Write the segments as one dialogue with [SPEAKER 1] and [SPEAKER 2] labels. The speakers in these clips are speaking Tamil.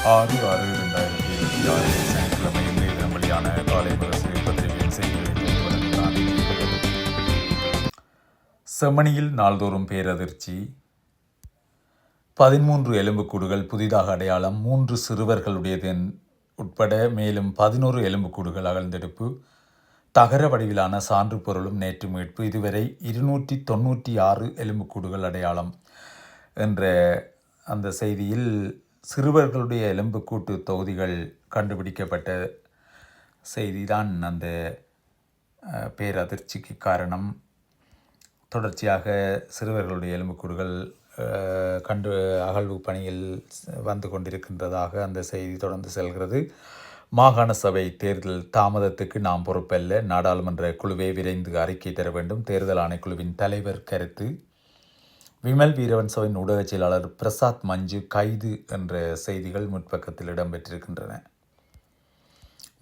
[SPEAKER 1] 6/6/2026 சனிக்கிழமை இன்றைய தினம் வெளியான காலை முரசு பத்திரிகையின் செய்திகளை தொடர்கிறார். செம்மணியில் நாள்தோறும் பேரதிர்ச்சி. 13 எலும்புக்கூடுகள் புதிதாக அடையாளம். 3 சிறுவர்களுடையது உட்பட மேலும் 11 எலும்புக்கூடுகள் அகழ்ந்தெடுப்பு. தகர வடிவிலான சான்று பொருளும் நேற்று மீட்பு. இதுவரை 296 எலும்புக்கூடுகள் அடையாளம் என்ற அந்த செய்தியில் சிறுவர்களுடைய எலும்புக்கூட்டு தொகுதிகள் கண்டுபிடிக்கப்பட்ட செய்திதான் அந்த பேரதிர்ச்சிக்கு காரணம். தொடர்ச்சியாக சிறுவர்களுடைய எலும்புக்கூடுகள் அகழ்வு பணியில் வந்து கொண்டிருக்கின்றதாக அந்த செய்தி தொடர்ந்து செல்கிறது. மாகாண சபை தேர்தல் தாமதத்துக்கு நாம் பொறுப்பல்ல, நாடாளுமன்ற குழுவை விரைந்து அறிக்கை தர வேண்டும். தேர்தல் ஆணைக்குழுவின் தலைவர் கருத்து. விமல் வீரவன்சவின் ஊடக செயலாளர் பிரசாத் மஞ்சு கைது என்ற செய்திகள் முற்பக்கத்தில் இடம்பெற்றிருக்கின்றன.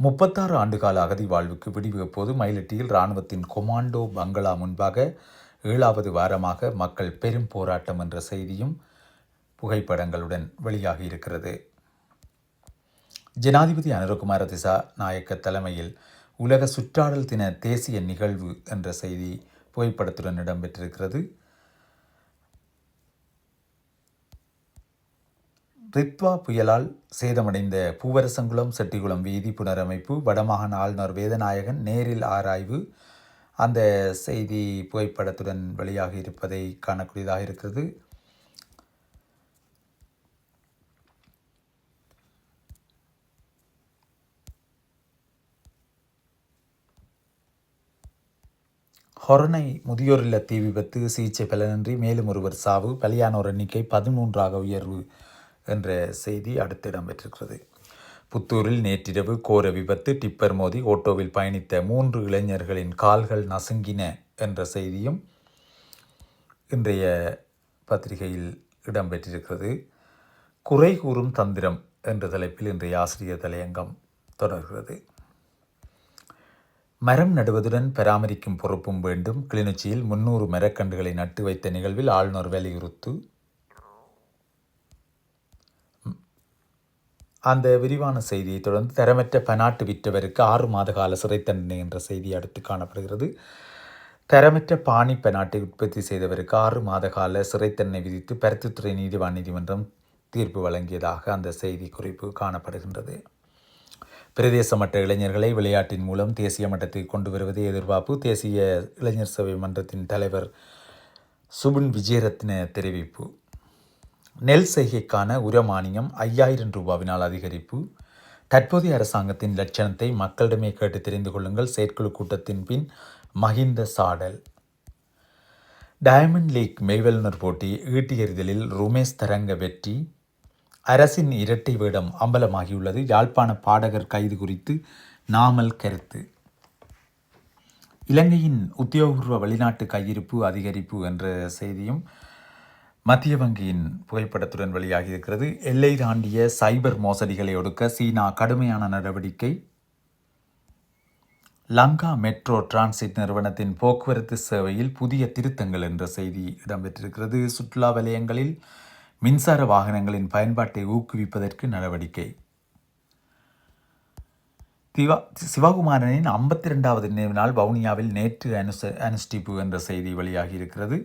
[SPEAKER 1] 36 ஆண்டுகால அகதி வாழ்வுக்கு விடிவு எப்போது? மயிலட்டியில் இராணுவத்தின் கொமாண்டோ பங்களா முன்பாக 7வது வாரமாக மக்கள் பெரும் போராட்டம் என்ற செய்தியும் புகைப்படங்களுடன் வெளியாகி இருக்கிறது. ஜனாதிபதி அனுரகுமார திசாநாயக்க தலைமையில் உலக சுற்றாடல் தின தேசிய நிகழ்வு என்ற செய்தி புகைப்படத்துடன் இடம்பெற்றிருக்கிறது. ரித்வா புயலால் சேதமடைந்த பூவரசங்குளம் செட்டிகுளம் வீதி புனரமைப்பு. வடமாகாண ஆளுநர் வேதநாயகன் நேரில் ஆராய்வு. அந்த செய்தி புகைப்படத்துடன் வெளியாகி இருப்பதை காணக்கூடியதாக இருக்கிறது. ஹொரணை முதியோர் இல்ல தீ விபத்து. சிகிச்சை பலனின்றி மேலும் ஒருவர் சாவு. பலியானோர் எண்ணிக்கை 13ஆக உயர்வு என்ற செய்தி அடுத்து இடம்பெற்றிருக்கிறது. புத்தூரில் நேற்றிரவு கோர விபத்து. டிப்பர் மோதி ஓட்டோவில் பயணித்த 3 இளைஞர்களின் கால்கள் நசுங்கின என்ற செய்தியும் இன்றைய பத்திரிகையில் இடம்பெற்றிருக்கிறது. குறை கூறும் தந்திரம் என்ற தலைப்பில் இன்றைய ஆசிரியர் தலையங்கம் தொடர்கிறது. மரம் நடுவதுடன் பராமரிக்கும் பொறுப்பும் வேண்டும். கிளிநொச்சியில் 300 மரக்கன்றுகளை நட்டு வைத்த நிகழ்வில் ஆளுநர் வலியுறுத்து. அந்த விரிவான செய்தியை தொடர்ந்து தரமற்ற பனாட்டு விற்றவருக்கு 6 மாத கால சிறை தண்டனை என்ற செய்தி அடுத்து காணப்படுகிறது. தரமற்ற பாணி பனாட்டை உற்பத்தி செய்தவருக்கு 6 மாத கால சிறை தண்டனை விதித்து பருத்தித்துறை நீதிவான் நீதிமன்றம் தீர்ப்பு வழங்கியதாக அந்த செய்தி குறிப்பு காணப்படுகின்றது. பிரதேச மட்ட இளைஞர்களை விளையாட்டின் மூலம் தேசிய மட்டத்துக்கு கொண்டு வருவதை எதிர்பார்ப்பு. தேசிய இளைஞர் சபை மன்றத்தின் தலைவர் சுபின் விஜயரத்ன தெரிவிப்பு. நெல் செய்கைக்கான உரமானியம் 5000 ரூபாவினால் அதிகரிப்பு. தற்போதைய அரசாங்கத்தின் லட்சணத்தை மக்களிடமே கேட்டு தெரிந்து கொள்ளுங்கள். செயற்குழு கூட்டத்தின் பின் மஹிந்த சாடல். டயமண்ட் லீக் மெய்வல்லுநர் போட்டி ஈட்டி எறிதலில் ருமேஷ் தரங்க வெற்றி. அரசின் இரட்டை வேடம் அம்பலமாகியுள்ளது. யாழ்ப்பாண பாடகர் கைது குறித்து நாமல் கருத்து. இலங்கையின் உத்தியோகபூர்வ வெளிநாட்டு கையிருப்பு அதிகரிப்பு என்ற செய்தியும் மத்திய வங்கியின் புகைப்படத்துடன் வெளியாகி இருக்கிறது. எல்லை தாண்டிய சைபர் மோசடிகளை ஒடுக்க சீனா கடுமையான நடவடிக்கை. லங்கா மெட்ரோ டிரான்சிட் நிறுவனத்தின் போக்குவரத்து சேவையில் புதிய திருத்தங்கள் என்ற செய்தி இடம்பெற்றிருக்கிறது. சுற்றுலா வலயங்களில் மின்சார வாகனங்களின் பயன்பாட்டை ஊக்குவிப்பதற்கு நடவடிக்கை. சிவகுமாரனின் 52வது நினைவு நாள் வவுனியாவில் நேற்று அனுஷ்டிப்பு என்ற செய்தி வெளியாகி இருக்கிறது.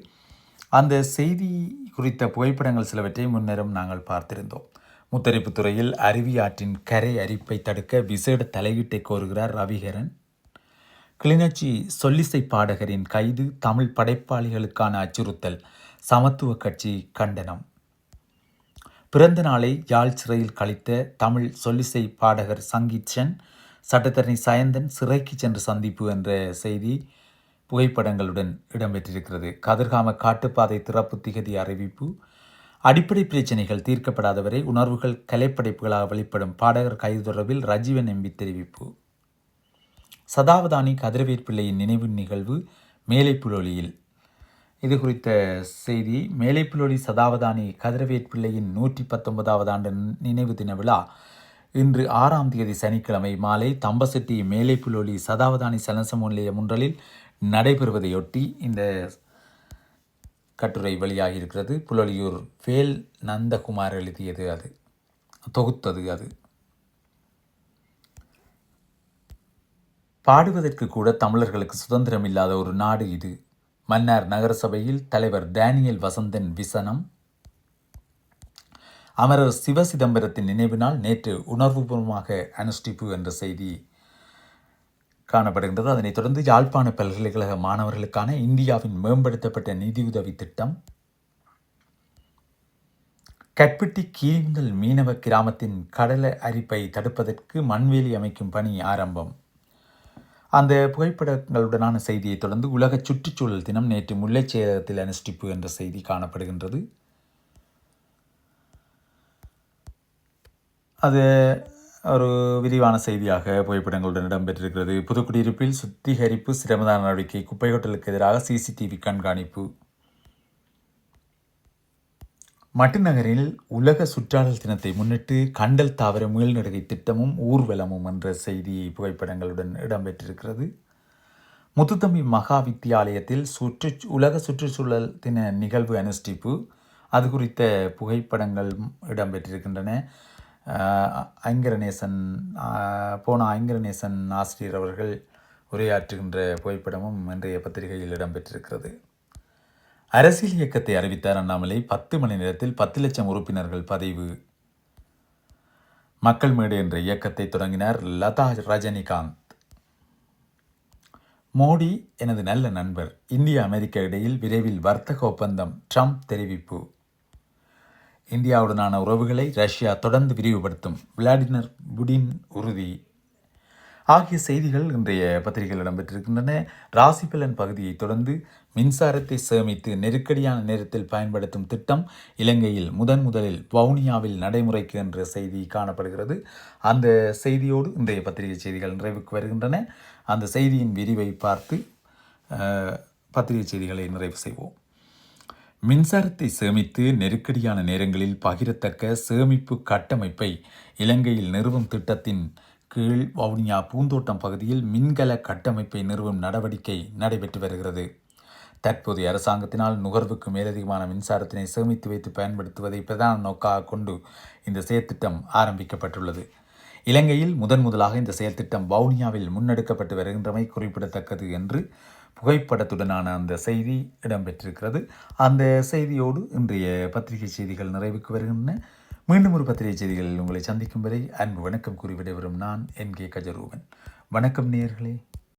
[SPEAKER 1] அந்த செய்தி குறித்த புகைப்படங்கள் சிலவற்றை முன்னரும் நாங்கள் பார்த்திருந்தோம். முத்தரிப்பு துறையில் அருவி ஆற்றின் கரை அரிப்பை தடுக்க விசேட தலையீட்டை கோருகிறார் ரவிகரன். கிளிநொச்சி சொல்லிசை பாடகரின் கைது. தமிழ் படைப்பாளிகளுக்கான அச்சுறுத்தல். சமத்துவ கட்சி கண்டனம். பிறந்த நாளை யாழ் சிறையில் கழித்த தமிழ் சொல்லிசை பாடகர் சங்கீச்சன் சட்டத்தரணி சயந்தன் சிறைக்கு சென்று சந்திப்பு என்ற செய்தி புகைப்படங்களுடன் இடம்பெற்றிருக்கிறது. கதிர்காம காட்டுப்பாதை திறப்பு திகதி அறிவிப்பு. அடிப்படை பிரச்சினைகள் தீர்க்கப்படாதவரை உணர்வுகள் கலைப்படைப்புகளாக வெளிப்படும். பாடகர் கைது தொடர்பில் ரஜீவன் எம்பி தெரிவிப்பு. சதாவதானி கதிரவேற்பிள்ளையின் நினைவு நிகழ்வு மேலைப்புலொலியில். இது குறித்த செய்தி. மேலைப்புலொலி சதாவதானி கதிரவேற்பிள்ளையின் 119வது ஆண்டு நினைவு தின விழா இன்று 6ஆம் தேதி சனிக்கிழமை மாலை தம்பசெட்டி மேலைப்புலொலி சதாவதானி சலசம நிலையம் ஒன்றலில் நடைபெறுவதையொட்டி இந்த கட்டுரை வெளியாகியிருக்கிறது. புலொலியூர் வேல் நந்தகுமார் எழுதியது அது. தொகுத்தது அது. பாடுவதற்கு கூட தமிழர்களுக்கு சுதந்திரம் இல்லாத ஒரு நாடு இது. மன்னார் நகரசபையில் தலைவர் டேனியல் வசந்தன் விசனம். அமரர் சிவசிதம்பரத்தின் நினைவு நாள் நேற்று உணர்வுபூர்வமாக அனுஷ்டிப்பு என்ற செய்தி காணப்படுகின்றது. அதனைத் தொடர்ந்து யாழ்ப்பாண பல்கலைக்கழக மாணவர்களுக்கான இந்தியாவின் மேம்படுத்தப்பட்ட நிதியுதவி திட்டம். கட்பெட்டி கீழ்ந்தல் மீனவ கிராமத்தின் கடல அரிப்பை தடுப்பதற்கு மண்வேலி அமைக்கும் பணி ஆரம்பம். அந்த புகைப்படங்களுடனான செய்தியை தொடர்ந்து உலக சுற்றுச்சூழல் தினம் நேற்று முல்லைச்சேரகத்தில் அனுஷ்டிப்பு என்ற செய்தி காணப்படுகின்றது. அது ஒரு விரிவான செய்தியாக புகைப்படங்களுடன் இடம்பெற்றிருக்கிறது. புதுக்குடியிருப்பில் சுத்திகரிப்பு சிரமதான நடவடிக்கை, குப்பை ஹோட்டலுக்கு எதிராக சிசிடிவி கண்காணிப்பு. மட்டுநகரில் உலக சுற்றாடல் தினத்தை முன்னிட்டு கண்டல் தாவர மீள்நடுகை திட்டமும் ஊர்வலமும் என்ற செய்தி புகைப்படங்களுடன் இடம்பெற்றிருக்கிறது. முத்துத்தம்பி மகா வித்தியாலயத்தில் உலக சுற்றுச்சூழல் தின நிகழ்வு அனுஷ்டிப்பு, அது குறித்த புகைப்படங்கள் இடம்பெற்றிருக்கின்றன. ஐங்கரநேசன் ஆசிரியர் அவர்கள் உரையாற்றுகின்ற புகைப்படமும் இன்றைய பத்திரிகையில் இடம்பெற்றிருக்கிறது. அரசியல் இயக்கத்தை அறிவித்தார் அண்ணாமலை. 10 மணி நேரத்தில் 10 லட்சம் உறுப்பினர்கள் பதிவு. மக்கள் மேடு என்ற இயக்கத்தை தொடங்கினார் லதா ரஜினிகாந்த். மோடி எனது நல்ல நண்பர். இந்தியா அமெரிக்கா இடையில் விரைவில் வர்த்தக ஒப்பந்தம், ட்ரம்ப் தெரிவிப்பு. இந்தியாவுடனான உறவுகளை ரஷ்யா தொடர்ந்து விரிவுபடுத்தும், விளாடிமிர் புடின் உறுதி ஆகிய செய்திகள் இன்றைய பத்திரிகையில் இடம்பெற்றிருக்கின்றன. ராசிபலன் பகுதியை தொடர்ந்து மின்சாரத்தை சேமித்து நெருக்கடியான நேரத்தில் பயன்படுத்தும் திட்டம் இலங்கையில் முதலில் வவுனியாவில் நடைமுறைக்கு என்ற செய்தி காணப்படுகிறது. அந்த செய்தியோடு இன்றைய பத்திரிகை செய்திகள் நிறைவுக்கு வருகின்றன. அந்த செய்தியின் விரிவை பார்த்து பத்திரிகை செய்திகளை நிறைவு செய்வோம். மின்சாரத்தை சேமித்து நெருக்கடியான நேரங்களில் பகிரத்தக்க சேமிப்பு கட்டமைப்பை இலங்கையில் நிறுவும் திட்டத்தின் கீழ் வவுனியா பூந்தோட்டம் பகுதியில் மின்கல கட்டமைப்பை நிறுவும் நடவடிக்கை நடைபெற்று வருகிறது. தற்போதைய அரசாங்கத்தினால் நுகர்வுக்கு மேலதிகமான மின்சாரத்தினை சேமித்து வைத்து பயன்படுத்துவதை பிரதான நோக்காக கொண்டு இந்த செயற்திட்டம் ஆரம்பிக்கப்பட்டுள்ளது. இலங்கையில் முதலாக இந்த செயற்திட்டம் வவுனியாவில் முன்னெடுக்கப்பட்டு வருகின்றமை குறிப்பிடத்தக்கது என்று புகைப்படத்துடனான அந்த செய்தி இடம்பெற்றிருக்கிறது. அந்த செய்தியோடு இன்றைய பத்திரிகை செய்திகள் நிறைவுக்கு வருகின்றன. மீண்டும் ஒரு பத்திரிகை செய்திகளில் உங்களை சந்திக்கும் வரை அன்பு வணக்கம் கூறி விடைபெறும் நான் NK கஜரூபன். வணக்கம் நேயர்களே.